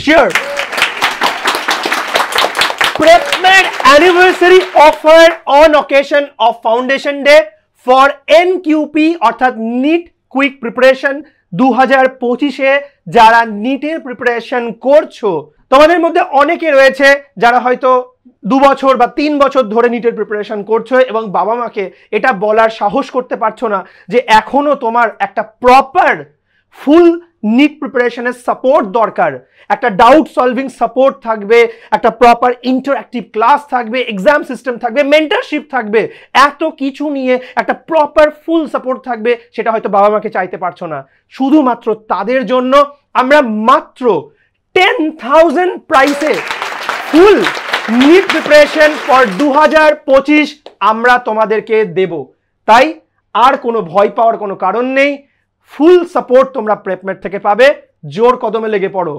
Sure. PrepMed anniversary offer on occasion of Foundation Day for NQP অর্থাৎ NEET quick preparation 2025-এ যারা নিটের preparation করছো, তোমাদের মধ্যে অনেকে রয়েছে যারা হয়তো 2 বছর বা 3 বছর ধরে নিটের প্রিপারেশন করছো এবং বাবা মাকে এটা বলার সাহস করতে পারছো না যে এখনো তোমার একটা প্রপার ফুল নিট প্রিপারেশনের সাপোর্ট দরকার, একটা ডাউট সলভিং সাপোর্ট থাকবে, একটা প্রপার ইন্টারঅ্যাক্টিভ ক্লাস থাকবে, এক্সাম সিস্টেম থাকবে, মেন্টরশিপ থাকবে, এত কিছু নিয়ে একটা প্রপার ফুল সাপোর্ট থাকবে, সেটা হয়তো বাবা মাকে চাইতে পারছো না। শুধুমাত্র তাদের জন্য আমরা মাত্র 10,000 প্রাইসে ফুল নিট প্রিপারেশন ফর 2025 আমরা তোমাদেরকে দেব। তাই আর কোনো ভয় পাওয়ার কোনো কারণ নেই, ফুল সাপোর্ট তোমরা প্রেপমেড থেকে পাবে। জোর কদমে লেগে পড়ো।